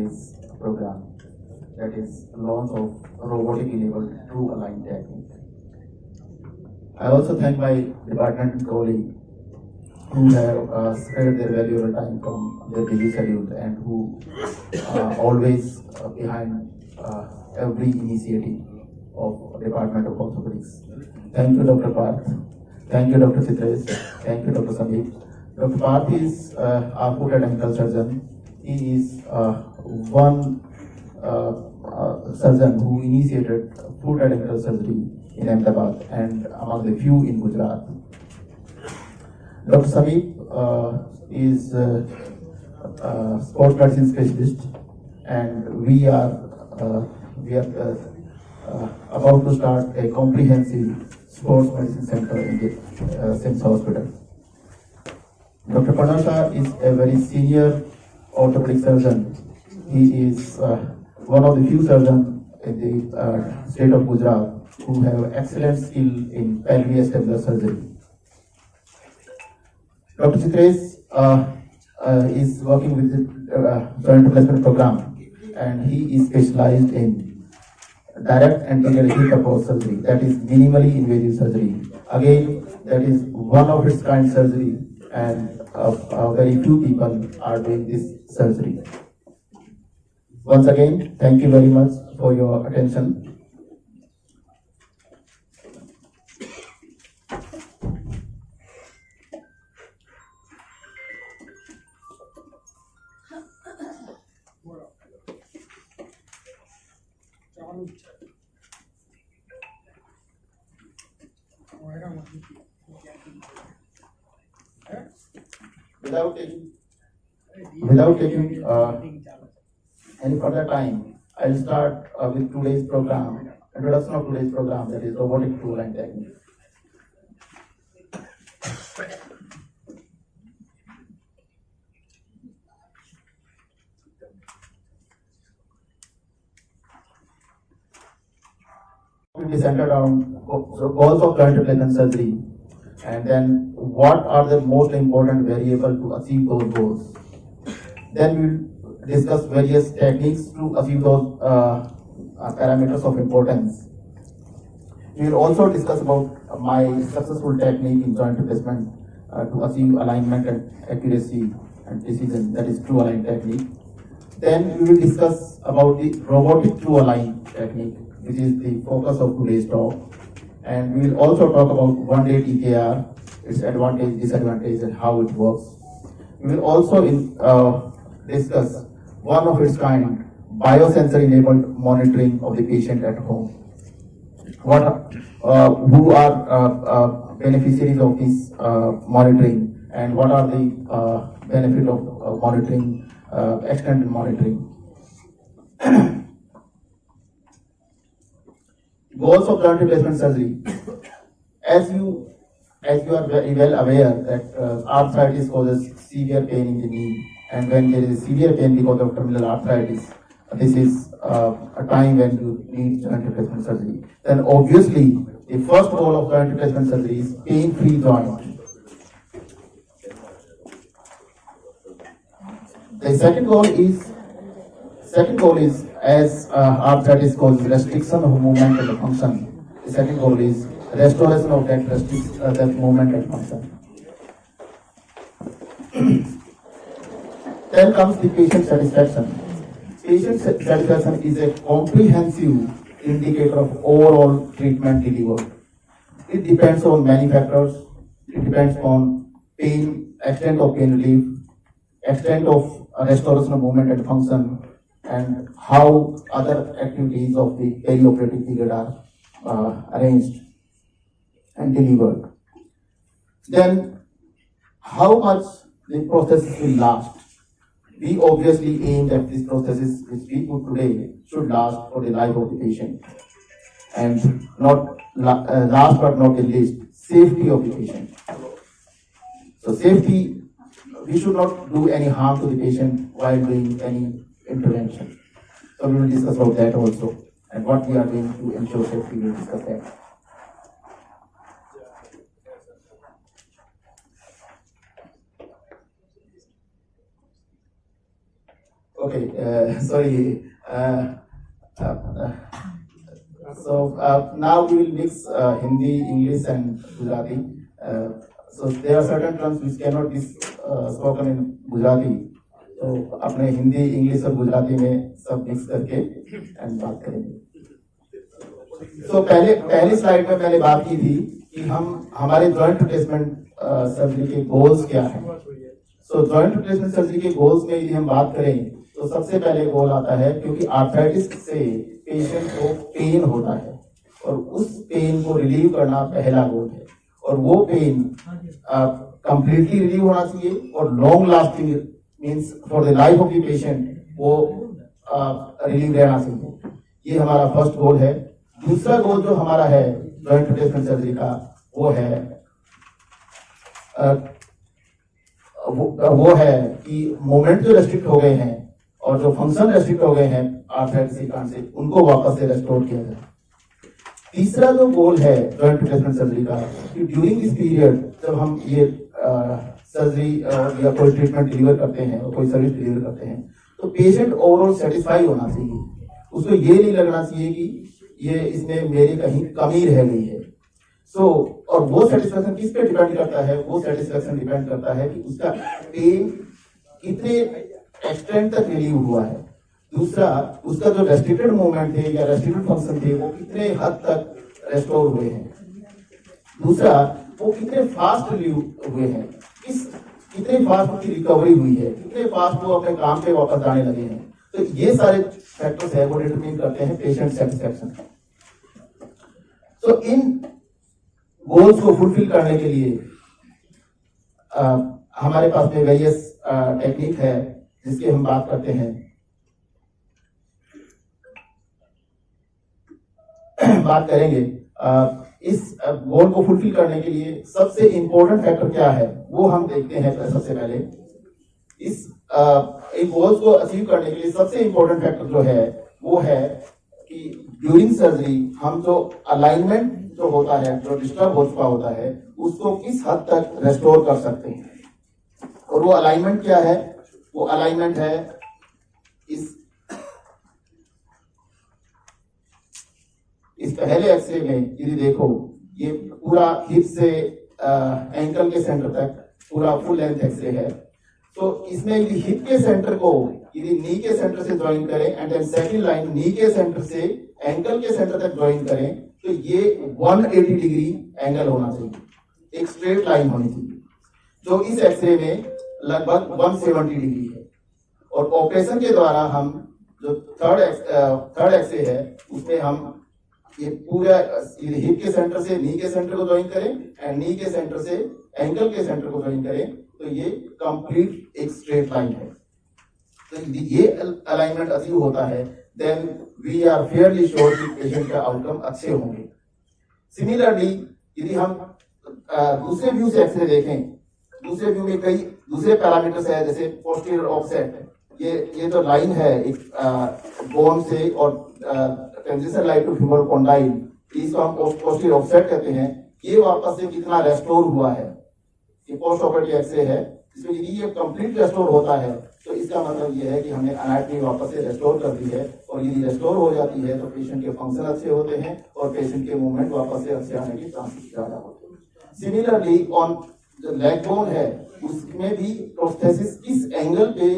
today's program, that is launch of robotic-enabled True Align technique. I also thank my department colleague who have spared their valuable time from their busy schedule and who always behind every initiative of Department of Orthopedics. Thank you, Dr. Parth. Thank you, Dr. Citres. Thank you, Dr. Samir. Dr. Parth is our foot and ankle surgeon. He is one surgeon who initiated foot and ankle surgery in Ahmedabad and among the few in Gujarat. Dr. Samir is sports medicine specialist, and we are about to start a comprehensive sports medicine center in the SIMS hospital. Dr. Panasha is a very senior orthopedic surgeon. He is one of the few surgeons in the state of Gujarat who have excellent skill in pelvic stapler surgery. Dr. Citres is working with the joint replacement program, and he is specialized in direct anterior hip approach surgery, that is minimally invasive surgery. Again, that is one of its kind surgery, and very few people are doing this surgery. Once again, thank you very much for your attention. Without taking any further time, I'll start with today's program, introduction of today's program, that is robotic True Align technique. It will be centered on goals of joint replacement surgery, and then what are the most important variables to achieve those goals. Then we will discuss various techniques to achieve those parameters of importance. We will also discuss about my successful technique in joint replacement to achieve alignment and accuracy and precision, that is True Align technique. Then we will discuss about the robotic True Align technique, which is the focus of today's talk. And we will also talk about one-day TKR, its advantage, disadvantage, and how it works. We will also discuss one of its kind, biosensor-enabled monitoring of the patient at home. Who are beneficiaries of this monitoring, and what are the benefit of monitoring, extended monitoring. Goals of joint replacement surgery. As you are very well aware that arthritis causes severe pain in the knee, and when there is severe pain because of terminal arthritis, this is a time when you need joint replacement surgery. Then obviously, the first goal of joint replacement surgery is pain-free joint. The second goal is as arthritis causes restriction of movement and function. The second goal is restoration of that movement and function. Then comes the patient satisfaction. Patient satisfaction is a comprehensive indicator of overall treatment delivered. It depends on many factors. It depends on pain, extent of pain relief, extent of restoration of movement and function, and how other activities of the perioperative period are arranged and delivered. Then, how much the processes will last. We obviously aim that these processes which we put today should last for the life of the patient. And not last but not the least, safety of the patient. So safety, we should not do any harm to the patient while doing any intervention. So we will discuss about that also, and what we are doing to ensure safety. We will discuss that. Okay, sorry. So now we will mix Hindi, English, and Gujarati. So there are certain terms which cannot be spoken in Gujarati. तो अपने Hindi, English और गुजराती में सब mix करके and बात करेंगे। तो पहली स्लाइड में मैंने बात की थी कि हम हमारे जॉइंट रिप्लेसमेंट सर्जरी के गोल्स क्या हैं। सो जॉइंट रिप्लेसमेंट सर्जरी के गोल्स में यदि हम बात करें तो सबसे पहले गोल आता है, क्योंकि आर्थराइटिस से पेशेंट को पेन होता है और उस पेन को रिलीव करना पहला गोल है, और वो पेन कंप्लीटली रिलीव होना चाहिए और long lasting means for the life of the patient वो रिलीव रहना चाहिए। ये हमारा फर्स्ट गोल है। दूसरा गोल जो हमारा है जॉइंट रिप्लेसमेंट सर्जरी का वो है कि मूवमेंट जो रेस्ट्रिक्ट हो गए हैं और जो फंक्शन रेस्ट्रिक्ट हो गए हैं आर्थराइटिस के कारण से, उनको वापस से रेस्टोर किया जाए। तीसरा जो गोल है जॉइंट रिप्लेसमेंट सर्जरी का कि ड्यूरिंग दिस पीरियड जब हम ये सर्जरी या कोई ट्रीटमेंट डिलीवर करते हैं और कोई सर्विस डिलीवर करते हैं तो पेशेंट ओवरऑल सेटिस्फाई होना चाहिए। उसको ये नहीं लगना चाहिए कि ये इसमें मेरी कहीं कमी रह गई है। और वो सेटिस्फेक्शन किस पे डिपेंड करता है? वो सेटिस्फेक्शन डिपेंड करता है कि उसका पेन कितने एक्सटेंट तक रिलीव हुआ है। दूसरा, उसका जो रेस्ट्रिक्टेड मूवमेंट थे या रेस्ट्रिक्टेड फंक्शन थे वो कितने हद तक रेस्टोर हुए हैं। दूसरा, वो कितने फास्ट रिलीव हुए हैं, कितने फास्ट उनकी रिकवरी हुई है, कितने फास्ट वो अपने काम पे वापस जाने लगे हैं। तो ये सारे फैक्टर्स है वो डिटरमाइन करते हैं पेशेंट सेटिस्फेक्शन। तो इन गोल्स को फुलफिल करने के लिए हमारे पास में वेरियस टेक्निक है जिसकी हम बात करते हैं। बात करेंगे इस गोल को फुलफिल करने के लिए सबसे इंपॉर्टेंट फैक्टर क्या है वो हम देखते हैं। सबसे पहले इस गोल्स को अचीव करने के लिए सबसे इंपॉर्टेंट फैक्टर जो है वो है कि ड्यूरिंग सर्जरी हम जो अलाइनमेंट जो होता है, जो डिस्टर्ब हो चुका होता है, उसको किस हद तक रेस्टोर कर सकते हैं। और वो अलाइनमेंट क्या है? वो अलाइनमेंट है इस पहले एक्सरे में यदि देखो, ये पूरा हिप से एंकल के सेंटर तक पूरा फुल लेंथ एक्सरे है। तो इसमें यदि हिप के सेंटर को यदि नी के सेंटर से ज्वाइन करें एंड देन सेकंड लाइन नी के सेंटर से एंकल के सेंटर तक ज्वाइन करें तो ये 180 डिग्री एंगल होना चाहिए, एक स्ट्रेट लाइन होनी चाहिए, जो इस एक्सरे में लगभग 170 डिग्री है। और ऑपरेशन के द्वारा हम जो थर्ड एक्सरे है उसमें हम ये पूरा हिप के सेंटर से नी के सेंटर को ज्वाइन करें एंड नी के सेंटर से एंकल के सेंटर को ज्वाइन करें तो ये कंप्लीट एक स्ट्रेट लाइन है। तो ये अलाइनमेंट अचीव होता है then we are fairly sure कि पेशेंट का आउटकम अच्छे होंगे। सिमिलरली यदि हम दूसरे व्यू से एक्सरे देखें, दूसरे व्यू में कई दूसरे पैरामीटर्स है, जैसे पोस्टीरियर ऑफसेट, ये जो लाइन है एक बोन से और transition line to femoral condyle, इसको हम पोस्टीरियर ऑफसेट कहते हैं। ये वापस से कितना रेस्टोर हुआ है, ये पोस्ट ऑपरेटिव एक्सरे है। इसमें यदि ये कंप्लीट रेस्टोर होता है तो इसका मतलब ये है कि हमने एनाटॉमी वापस से रेस्टोर कर दी है। और यदि रेस्टोर हो जाती है तो पेशेंट के फंक्शन अच्छे होते हैं और पेशेंट के मूवमेंट वापस से अच्छे आने की चांसेस ज्यादा होते हैं। सिमिलरली ऑन जो लेग बोन है उसमें भी प्रोस्थेसिस किस एंगल पे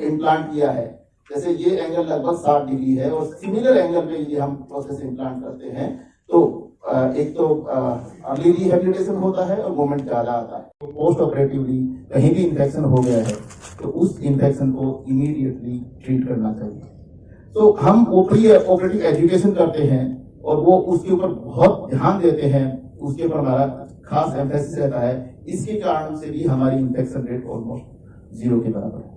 इम्प्लांट किया है। जैसे ये एंगल लगभग 60 डिग्री है और सिमिलर एंगल पे यदि हम प्रोस्थेसिस इम्प्लांट करते हैं तो एक तो अर्ली रिहेबिलिटेशन होता है और मूवमेंट ज्यादा आता है। तो पोस्ट ऑपरेटिवली कहीं भी इन्फेक्शन हो गया है तो उस इन्फेक्शन को इमीडिएटली ट्रीट करना चाहिए। तो हम प्री ऑपरेटिव एजुकेशन करते हैं और वो उसके ऊपर बहुत ध्यान देते हैं, उसके ऊपर हमारा खास एम्फेसिस रहता है। इसके कारण से भी हमारी इन्फेक्शन रेट ऑलमोस्ट 0 के बराबर है।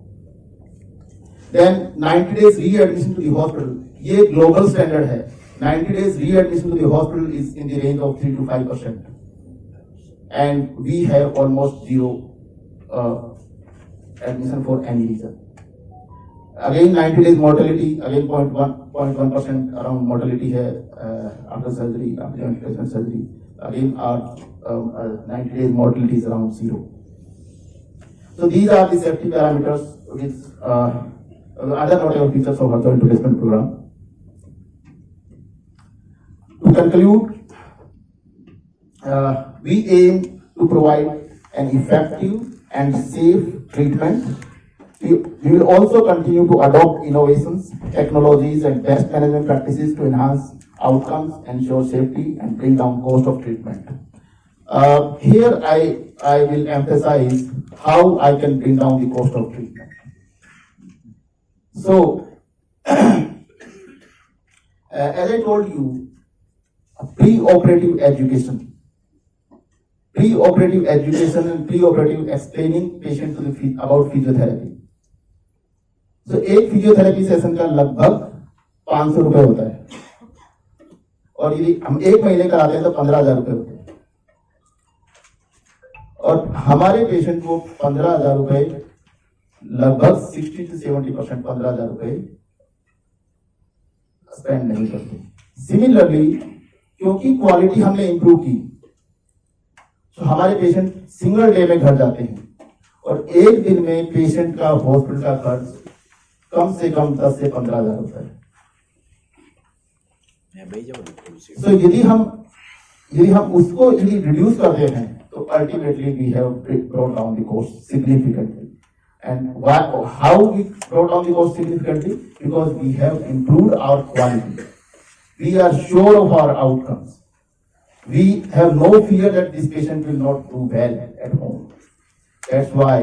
Then 90 days readmission to the hospital, ये ग्लोबल स्टैंडर्ड है। 90 days readmission to the hospital is in the range of 3 to 5%, and we have almost 0 admission for any reason. Again 90 days mortality, again 0.1% around mortality है after surgery, after joint replacement surgery. Again our 90 days mortality is around 0. So these are the safety parameters with other notable features of virtual replacement program. To conclude, we aim to provide an effective and safe treatment. We will also continue to adopt innovations, technologies, and best management practices to enhance outcomes, ensure safety, and bring down cost of treatment. Here I will emphasize how I can bring down the cost of treatment. So, as I told you, pre-operative education and pre-operative explaining patient to the about physiotherapy. So एक physiotherapy session का लगभग 500 रुपए होता है, और यदि हम 1 महीने कराते हैं तो 15,000 रुपए होते हैं, और हमारे पेशेंट को 15,000 रुपए लगभग 60 to 70% 15,000 रुपए स्पेंड नहीं करते. सिमिलरली, क्योंकि क्वालिटी हमने इंप्रूव की, तो हमारे पेशेंट सिंगल डे में घर जाते हैं, और एक दिन में पेशेंट का हॉस्पिटल का खर्च कम से कम 10 से 15,000 रुपए. तो यदि हम उसको यदि रिड्यूस करते हैं, तो ultimately we have brought down the cost significantly. And how we brought down the cost significantly? Because we have improved our quality. We are sure of our outcomes. We have no fear that this patient will not do well at home. That's why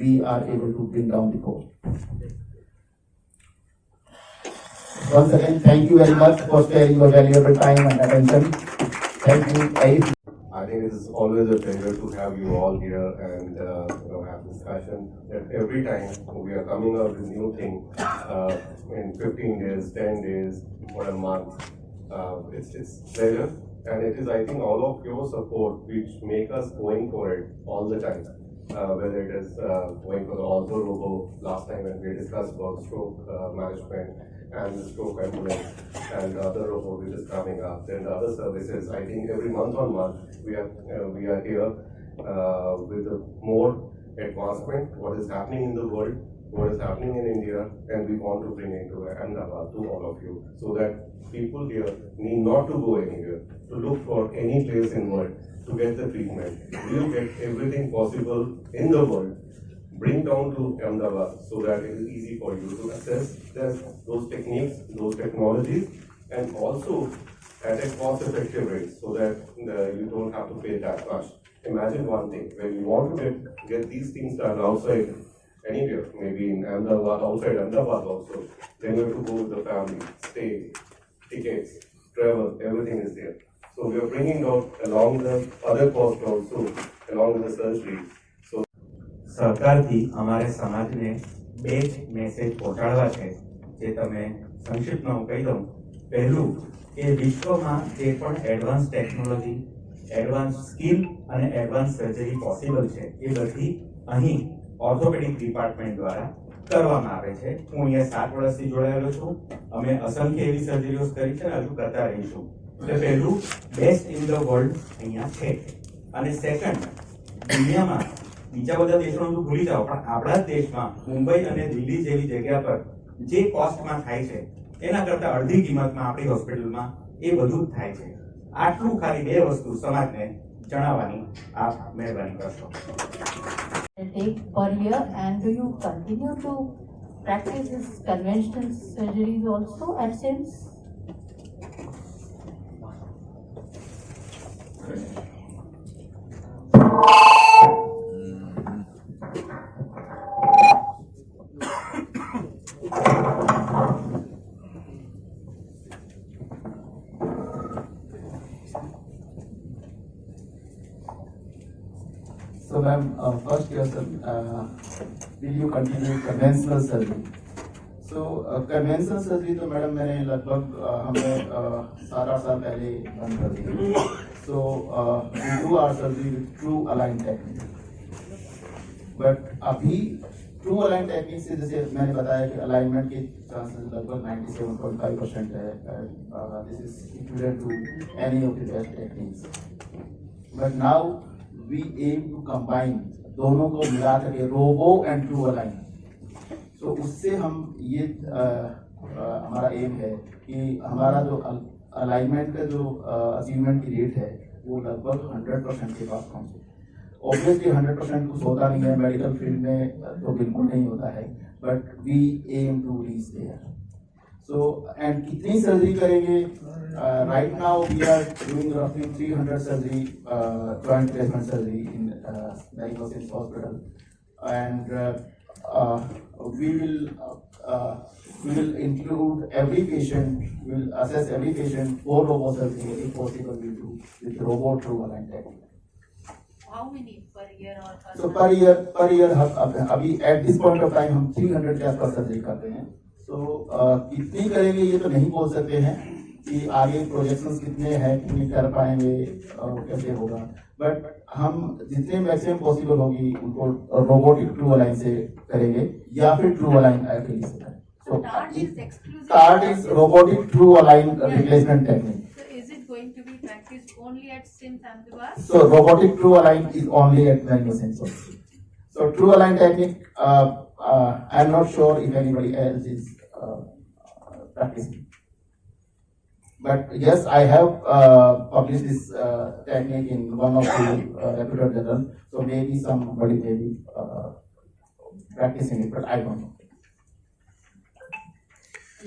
we are able to bring down the cost. Once again, thank you very much for sparing your valuable time and attention. Thank you. I think it is always a pleasure to have you all here and have discussion. That every time we are coming up with new thing in 15 days, 10 days, or a month, it's pleasure, and it is, I think, all of your support which make us going for it all the time. Whether it is going for the Ortho Robo last time when we discussed about stroke management and the stroke ambulance and the other robo which is coming up, then the other services. I think every month on month we are here with a more advancement, what is happening in the world, what is happening in India, and we want to bring it to Ahmedabad to all of you, so that people here need not to go anywhere to look for any place in world to get the treatment. We will get everything possible in the world, bring down to Ahmedabad, so that it is easy for you to access those techniques, those technologies, and also at a cost-effective rate, so that you don't have to pay that much. Imagine one thing: when you want to get these things done outside, anywhere, maybe in Ahmedabad, outside Ahmedabad also, then you have to go with the family, stay, tickets, travel, everything is there. So we are bringing out along the other cost also, along with the surgery. So સરકારથી અમારે સમાજને બે જ message પહોંચાડવા છે, જે તમે સંક્ષિપ્તમાં હું કહી દઉં. પહેલું કે વિશ્વમાં જે પણ એડવાન્સ ટેકનોલોજી, એડવાન્સ સ્કિલ અને એડવાન્સ સર્જરી પોસિબલ છે, એ બધી અહીં ઓર્થોપેડિક ડિપાર્ટમેન્ટ દ્વારા કરવામાં આવે છે. હું અહીંયા 7 વર્ષથી જોડાયેલો છું. અમે અસંખ્ય એવી સર્જરીઓ કરી છે, હજુ કરતા રહીશું. એટલે પહેલું, બેસ્ટ ઇન ધ વર્લ્ડ અહીંયા છે. અને સેકન્ડ, દુનિયામાં બીજા બધા દેશોનું તો ભૂલી જાઓ, પણ આપણા જ દેશમાં મુંબઈ અને દિલ્હી જેવી જગ્યા પર જે કોસ્ટમાં થાય છે, એના કરતા અડધી કિંમતમાં આપણી હોસ્પિટલમાં એ બધું જ થાય છે. આટલું ખાલી બે વસ્તુ સમાજને જણાવવાની આપ મહેરબાની કરશો. Take per year, and do you continue to practice this conventional surgeries also at SIMS? So ma'am, first question, will you continue conventional surgery? So conventional surgery तो मैडम मैंने लगभग हमने 7-8 साल पहले बंद कर दी. So we do our surgery with true aligned technique. But अभी true aligned technique से, जैसे मैंने बताया कि alignment के chances लगभग 97.5% है. This is equivalent to any of the best techniques. But now we aim to combine दोनों को मिला करके रोबो एंड ट्रू अलाइन. सो उससे हम ये हमारा एम है कि हमारा जो अलाइनमेंट का जो अचीवमेंट की रेट है वो लगभग 100% के पास पहुंचे। ऑब्वियसली 100% कुछ होता नहीं है मेडिकल फील्ड में, तो बिल्कुल नहीं होता है, but we aim to reach there. So and कितनी सर्जरी करेंगे? Right now we are doing रफली 300 surgery, joint placement surgery in diagnosis hospital, and we will include every patient, we will assess every patient for robosurgery if possible we do with robot through aligned technique. How many per year or per So month? per year अभी at this point of time हम 300 के आसपास surgery करते हैं। तो कितनी करेंगे ये तो नहीं बोल सकते हैं कि आगे प्रोजेक्शंस कितने हैं, कितने कर पाएंगे और कैसे होगा, बट हम जितने मैक्सिमम पॉसिबल होगी उनको रोबोटिक ट्रू अलाइन से करेंगे या फिर ट्रू अलाइन एक्चुअली से करेंगे। So TART is robotic true align replacement technique. So is it going to be practiced only at SIMS Ahmedabad? So robotic true align is only at Magnosense. So true align technique, I'm not sure if anybody else is practicing. But yes, I have published this technique in one of the reputed journals. So maybe somebody may be practicing it, but I don't know.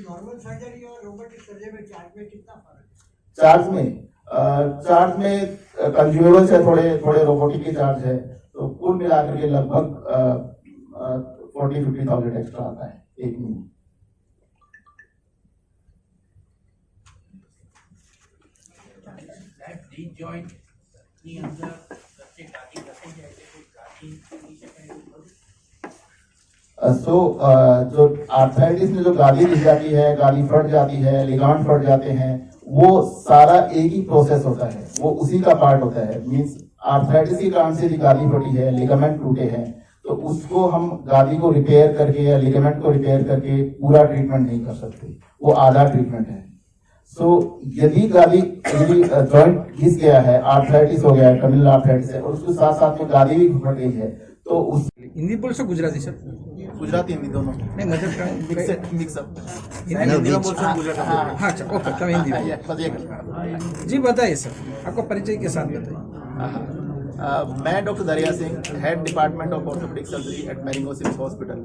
Normal surgery और robotic surgery में charge में कितना फर्क है? Charge में consumables है, थोड़े robotic के चार्ज है, तो कुल मिलाकर के लगभग 40-50,000 एक्स्ट्रा आता है एक महीने। डी जॉइंट ની અંદર વચ્ચે ગાદી ફસાઈ જાય છે તો ગાદી ખોલી શકાય એવું ખરું? सो जो आर्थराइटिस में जो गादी दिख जाती है, गादी फट जाती है, लिगामेंट फट जाते हैं, वो सारा एक ही प्रोसेस होता है, वो उसी का पार्ट होता है। मींस आर्थराइटिस के कारण से गादी फटी है, लिगामेंट टूटे हैं, तो उसको हम गादी को रिपेयर करके या लिगामेंट को रिपेयर करके पूरा ट्रीटमेंट नहीं कर सकते, वो आधा ट्रीटमेंट है। सो यदि जॉइंट घिस गया है, आर्थराइटिस हो गया है, टर्मिनल आर्थराइटिस है, और उसके साथ साथ में गादी भी फट गई है, तो उस हिंदी बोलशो गुजराती सर? गुजराती हिंदी दोनों नहीं मतलब मिक्सअप हिंदी में बोलशो गुजराती? हाँ अच्छा ओके, तब हिंदी में। जी बताइए सर, आपका परिचय के साथ बताइए। मैं doctor Dariya Singh, head department of orthopedic surgery at Marengo CIMS hospital.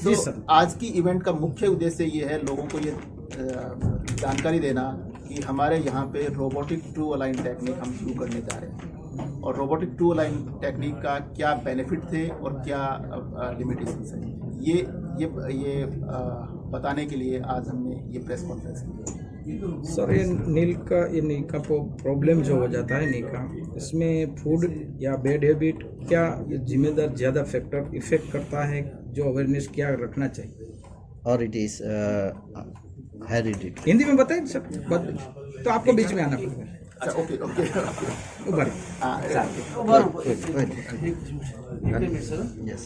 जी सर। आज की इवेंट का मुख्य उद्देश्य ये है लोगों को ये जानकारी देना कि हमारे यहाँ पे रोबोटिक ट्रू अलाइन टेक्निक हम शुरू करने जा रहे हैं, और रोबोटिक ट्रू अलाइन टेक्निक का क्या बेनिफिट थे और क्या लिमिटेशंस हैं, ये बताने के लिए आज हमने ये प्रेस कॉन्फ्रेंस की है। सर ये नी का प्रॉब्लम जो हो जाता है नी का, इसमें फूड या बैड हैबिट क्या जिम्मेदार ज़्यादा फैक्टर इफेक्ट करता है, जो अवेयरनेस क्या रखना चाहिए? और इट इज हेरिडिटी। हिंदी में बताइए सर, तो आपको बीच में आना पड़ेगा। अच्छा ओके उभर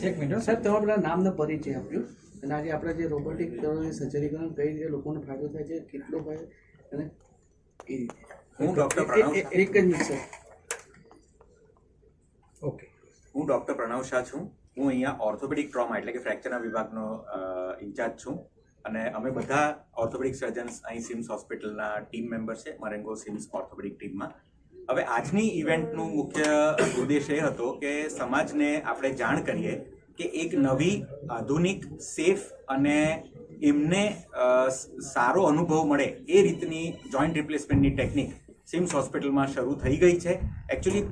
એક મિનિટ સાહેબ, તમારા બધા નામનો પરિચય આપ્યો અને આજે આપણે જે રોબોટિક સર્જરી કરવાનું કઈ રીતે લોકોને ફાયદો થાય છે, કેટલો થાય અને એ રીતે હું ડૉક્ટર પ્રણવ એક જ મિનિટ સર। ઓકે, હું ડૉક્ટર પ્રણવ શાહ છું। હું અહીંયા ઓર્થોપેડિક ટ્રોમા એટલે કે ફ્રેક્ચરના વિભાગનો ઇન્ચાર્જ છું અને અમે બધા ઓર્થોપેડિક સર્જન્સ અહીં સિમ્સ હોસ્પિટલના ટીમ મેમ્બર છે, મરેંગો સિમ્સ ઓર્થોપેડિક ટીમમાં। હવે આજની ઇવેન્ટનું મુખ્ય ઉદ્દેશ એ હતો કે સમાજને આપણે જાણ કરીએ કે એક નવી આધુનિક સેફ અને એમને સારો અનુભવ મળે એ રીતની જોઈન્ટ રિપ્લેસમેન્ટની ટેકનિક સિમ્સ હોસ્પિટલમાં શરૂ થઈ ગઈ છે। એકચ્યુઅલી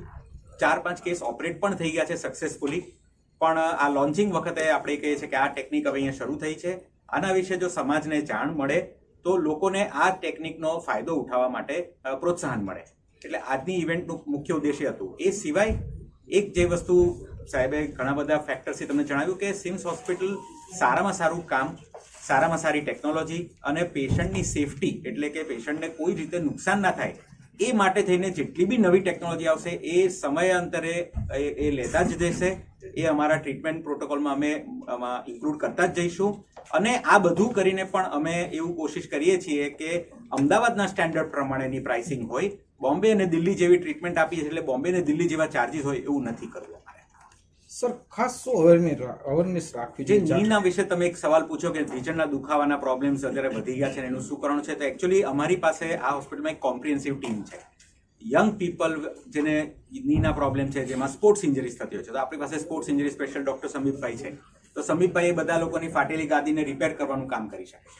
4-5 કેસ ઓપરેટ પણ થઈ ગયા છે સક્સેસફુલી, પણ આ લોન્ચિંગ વખતે આપણે કહીએ છીએ કે આ ટેકનિક હવે અહીંયા શરૂ થઈ છે। આના વિશે જો સમાજને જાણ મળે તો લોકોને આ ટેકનિકનો ફાયદો ઉઠાવવા માટે પ્રોત્સાહન મળે, એટલે આજની ઇવેન્ટનું મુખ્ય ઉદ્દેશ્ય હતું। એ સિવાય એક જે વસ્તુ સાહેબે ઘણા બધા ફેક્ટર્સથી તમને જણાવ્યું કે સિમ્સ હોસ્પિટલ સારામાં સારું કામ, સારામાં સારી ટેકનોલોજી અને પેશન્ટની સેફટી એટલે કે પેશન્ટને કોઈ રીતે નુકસાન ના થાય એ માટે થઈને જેટલી બી નવી ટેકનોલોજી આવશે એ સમયાંતરે એ લેતા જ જશે। એ અમારા ટ્રીટમેન્ટ પ્રોટોકોલમાં અમે ઇન્ક્લુડ કરતા જ જઈશું અને આ બધું કરીને પણ અમે એવું કોશિશ કરીએ છીએ કે અમદાવાદના સ્ટેન્ડર્ડ પ્રમાણેની પ્રાઇસિંગ હોય, બોમ્બે અને દિલ્હી જેવી ટ્રીટમેન્ટ આપીએ છીએ એટલે બોમ્બે અને દિલ્હી જેવા ચાર્જીસ હોય એવું નથી કરવું અમારે। સર ખાસ શું અવેરનેસ રાખવી જે જોઈએ? નીના વિશે તમે એક સવાલ પૂછો કે ઢીંચણના દુખાવાના પ્રોબ્લેમ્સ અત્યારે વધી ગયા છે અને એનું શું કારણ છે, તો એકચ્યુઅલી અમારી પાસે આ હોસ્પિટલમાં એક કોમ્પ્રિહેન્સિવ ટીમ છે. યંગ પીપલ જેને નીના પ્રોબ્લેમ છે, જેમાં સ્પોર્ટ્સ ઇન્જરીઝ થતી હોય છે, તો આપણી પાસે સ્પોર્ટ્સ ઇન્જરી સ્પેશિયલ ડોક્ટર સમીપભાઈ છે. તો સમીપભાઈ એ બધા લોકોની ફાટેલી ગાદીને રિપેર કરવાનું કામ કરી શકે.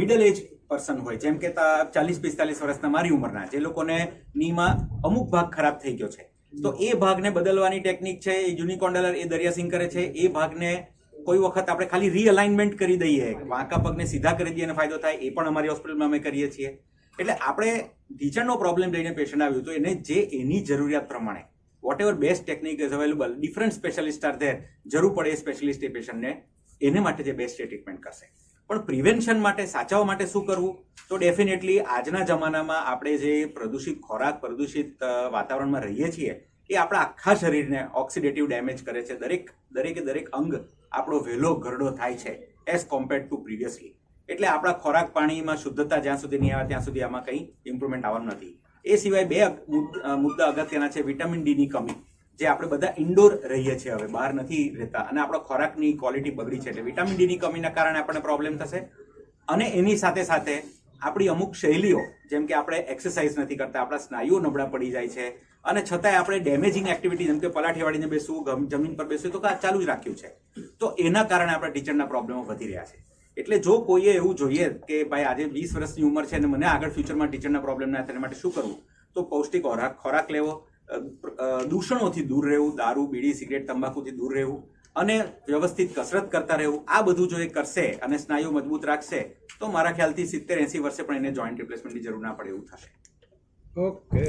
મિડલ એજ પર્સન હોય, જેમ કે 40-45 વર્ષના મારી ઉંમરના, જે લોકોને નીમાં અમુક ભાગ ખરાબ થઈ ગયો છે, તો એ ભાગને બદલવાની ટેકનિક છે એ યુનિકોન્ડલર એ દરિયાસિંહ કરે છે. એ ભાગને કોઈ વખત આપણે ખાલી રીઅલાઇનમેન્ટ કરી દઈએ, વાંકા પગને સીધા કરી દઈએ અને ફાયદો થાય, એ પણ અમારી હોસ્પિટલમાં અમે કરીએ છીએ. એટલે આપણે ઢીંચણનો પ્રોબ્લેમ લઈને પેશન્ટ આવ્યું તો એને જે એની જરૂરિયાત પ્રમાણે whatever best technique is available, different specialist are there, જરૂર પડે એ સ્પેશિયાલિસ્ટ એ પેશન્ટને એને માટે જે બેસ્ટ ટ્રીટમેન્ટ કરશે. પણ પ્રિવેન્શન માટે, સાચવવા માટે શું કરવું, તો ડેફિનેટલી આજના જમાનામાં આપણે જે પ્રદૂષિત ખોરાક, પ્રદૂષિત વાતાવરણમાં રહીએ છીએ, એ આપણા આખા શરીરને ઓક્સિડેટિવ ડેમેજ કરે છે. દરેક અંગ આપણો વહેલો ઘરડો થાય છે એઝ કમ્પેર્ડ ટુ પ્રિવિયસલી. એટલે આપણા ખોરાક પાણીમાં શુદ્ધતા જ્યાં સુધી નહીં આવે ત્યાં સુધી આમાં કંઈ ઇમ્પ્રુવમેન્ટ આવવાનું નથી. એ સિવાય 2 મુદ્દા અગત્યના છે. વિટામિન ડીની કમી, જે આપણે બધા ઇન્ડોર રહીએ છીએ, હવે બહાર નથી રહેતા, અને આપણો ખોરાકની ક્વોલિટી બગડી છે, એટલે વિટામિન ડીની કમીના કારણે આપણને પ્રોબ્લેમ થશે. અને એની સાથે સાથે આપણી અમુક શૈલીઓ, જેમ કે આપણે એક્સરસાઇઝ નથી કરતા, આપણા સ્નાયુઓ નબળા પડી જાય છે, અને છતાંય આપણે ડેમેજિંગ એક્ટિવિટી જેમ કે પલાઠી વાળીને બેસવું, જમીન પર બેસવું, તો ચાલુ જ રાખ્યું છે. તો એના કારણે આપણા ઢીંચણના પ્રોબ્લેમો વધી રહ્યા છે. એટલે જો કોઈએ એવું જોઈએ કે ભાઈ આજે 20 વર્ષની ઉંમર છે અને મને આગળ ફ્યુચરમાં ઢીંચણના પ્રોબ્લેમ ના થાય, માટે શું કરવું, તો પૌષ્ટિક ખોરાક લેવો, દૂષણોથી દૂર રહેવું, દારૂ, બીડી, સિગરેટ, તંબાકુથી દૂર રહેવું, અને વ્યવસ્થિત કસરત કરતા રહેવું. આ બધું જો એ કરશે અને સ્નાયુ મજબૂત રાખશે, તો મારા ખ્યાલથી 70-80 વર્ષે પણ એને જોઈન્ટ રિપ્લેસમેન્ટની જરૂર ના પડે એવું થશે. ઓકે.